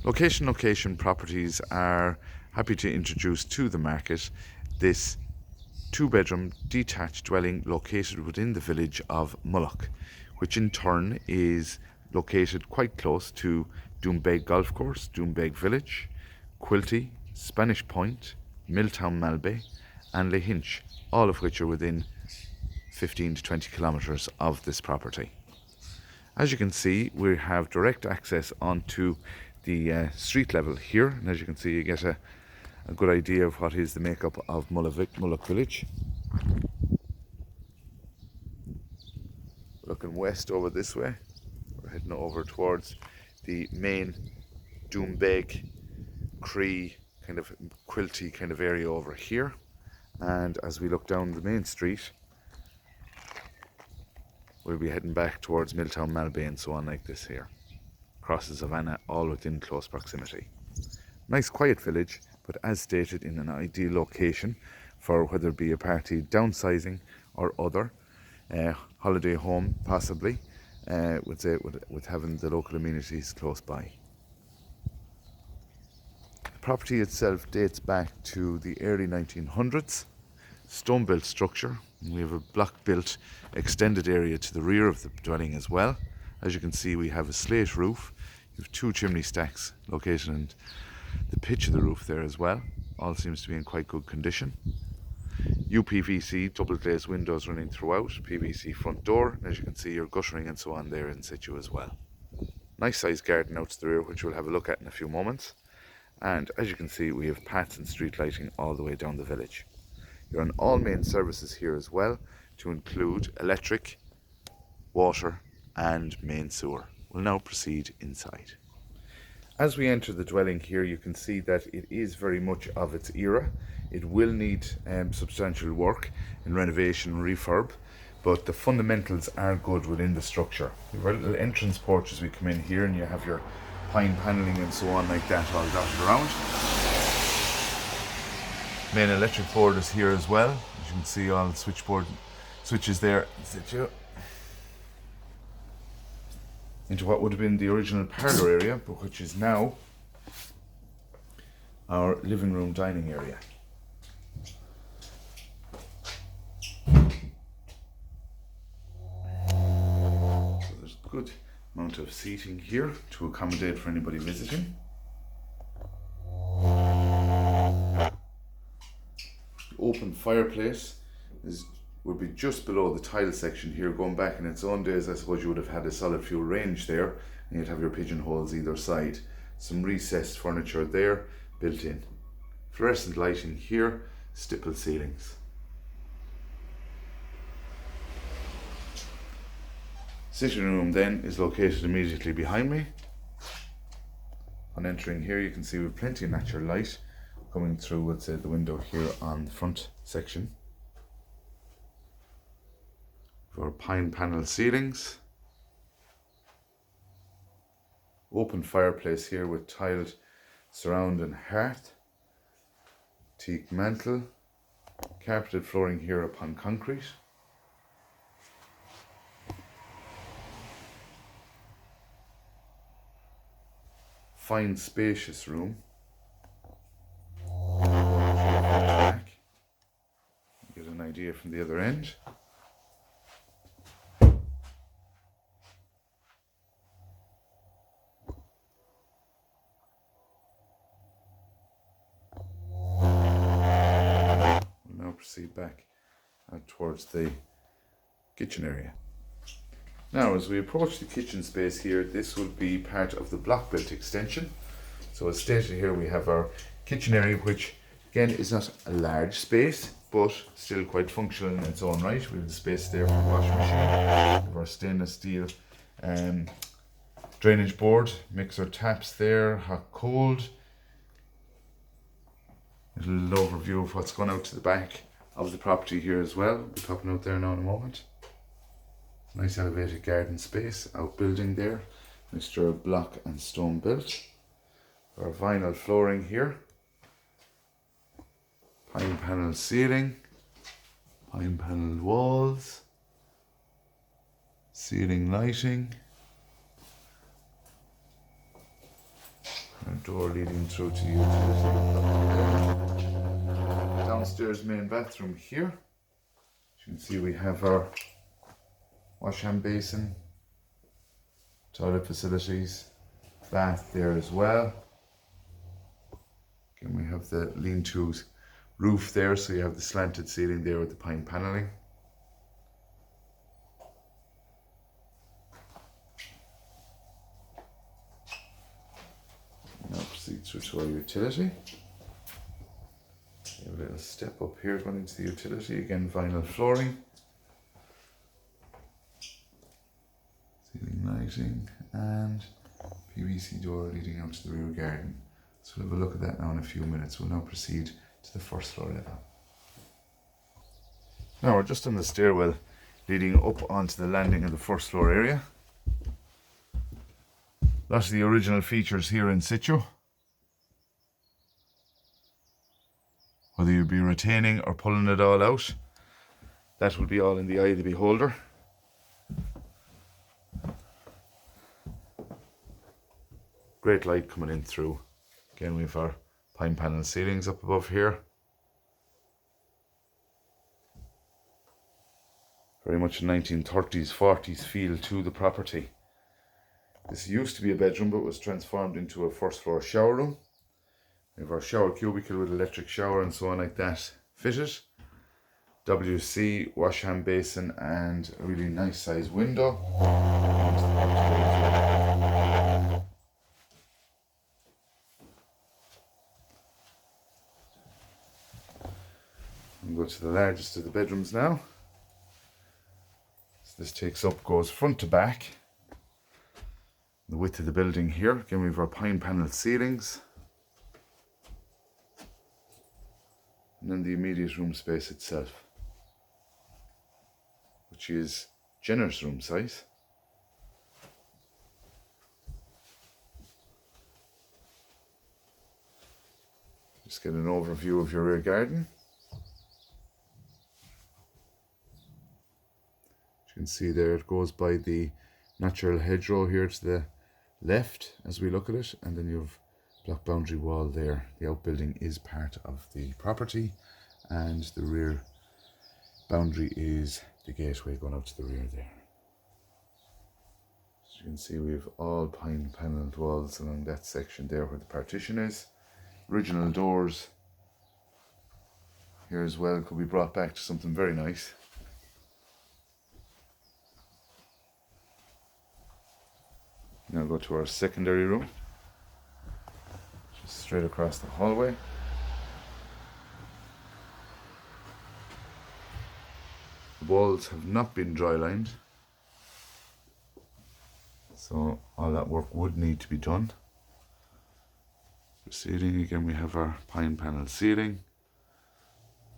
Location Properties are happy to introduce to the market this 2-bedroom detached dwelling located within the village of Mullagh, which in turn is located quite close to Doonbeg Golf Course, Doonbeg Village, Quilty, Spanish Point, Milltown Malbay and Lahinch, all of which are within 15 to 20 kilometres of this property. As you can see, we have direct access onto the street level here, and as you can see, you get a good idea of what is the makeup of Mullagh Village. Looking west over this way, we're heading over towards the main Doonbeg, Cree, kind of Quilty kind of area over here. And as we look down the main street, we'll be heading back towards Milltown Malbay and so on like this here. Across the savannah, all within close proximity. Nice quiet village, but as stated, in an ideal location for whether it be a party downsizing or other, holiday home possibly, with having the local amenities close by. The property itself dates back to the early 1900s, stone-built structure. We have a block-built extended area to the rear of the dwelling as well. As you can see, we have a slate roof. You have 2 chimney stacks located in the pitch of the roof there as well. All seems to be in quite good condition. UPVC double glazed windows running throughout, PVC front door, and as you can see, your guttering and so on there in situ as well. Nice sized garden out to the rear, which we'll have a look at in a few moments. And as you can see, we have paths and street lighting all the way down the village. You're on all main services here as well, to include electric, water and main sewer. We'll now proceed inside. As we enter the dwelling here, you can see that it is very much of its era. It will need substantial work in renovation and refurb, but the fundamentals are good within the structure. You have a little entrance porch as we come in here, and you have your pine paneling and so on like that all dotted around. Main electric board is here as well. As you can see, all the switchboard switches there into what would have been the original parlour area, but which is now our living room dining area. So there's a good amount of seating here to accommodate for anybody visiting. The open fireplace would be just below the tile section here. Going back in its own days, I suppose you would have had a solid fuel range there, and you'd have your pigeonholes either side. Some recessed furniture there built in. Fluorescent lighting here, stipple ceilings. Sitting room then is located immediately behind me. On entering here, you can see we have plenty of natural light coming through, let's say, the window here on the front section. For pine panel ceilings. Open fireplace here with tiled surround and hearth. Teak mantle. Carpeted flooring here upon concrete. Fine spacious room. Get an idea from the other end. We'll now proceed back towards the kitchen area. Now, as we approach the kitchen space here, this will be part of the block built extension. So as stated here, we have our kitchen area, which again is not a large space, but still quite functional in its own right. We have the space there for the washing machine. We have our stainless steel drainage board, mixer taps there, hot cold. A little overview of what's going out to the back of the property here as well. We'll be popping out there now in a moment. Nice elevated garden space, outbuilding there, mixture of block and stone built. Our vinyl flooring here, pine panel ceiling, pine panel walls, ceiling lighting. Our door leading through to the utility. Downstairs main bathroom here. As you can see, we have our wash hand basin, toilet facilities, bath there as well. Again, we have the lean-to roof there, so you have the slanted ceiling there with the pine panelling. Now proceed through to our utility. We have a little step up here going into the utility. Again, vinyl flooring, ceiling lighting, and PVC door leading out to the rear garden. So we'll have a look at that now in a few minutes. We'll now proceed to the first floor level. Now we're just on the stairwell leading up onto the landing of the first floor area. Lots of the original features here in situ. Whether you be retaining or pulling it all out, that will be all in the eye of the beholder. Great light coming in through. Again, we have our pine panel ceilings up above here. Very much a 1930s, 40s feel to the property. This used to be a bedroom, but was transformed into a first floor shower room. We have our shower cubicle with electric shower and so on like that fitted. WC, wash hand basin, and a really nice size window. We'll go to the largest of the bedrooms now. So this goes front to back. The width of the building here. Again, we have our pine panel ceilings. And then the immediate room space itself, which is generous room size. Just get an overview of your rear garden. As you can see there, it goes by the natural hedgerow here to the left as we look at it, and then you have block boundary wall there. The outbuilding is part of the property, and the rear boundary is the gateway going out to the rear there. As you can see, we have all pine panelled walls along that section there where the partition is. Original doors here as well could be brought back to something very nice. Now go to our secondary room. Just straight across the hallway. The walls have not been dry lined, so all that work would need to be done. Proceeding, again we have our pine panel ceiling,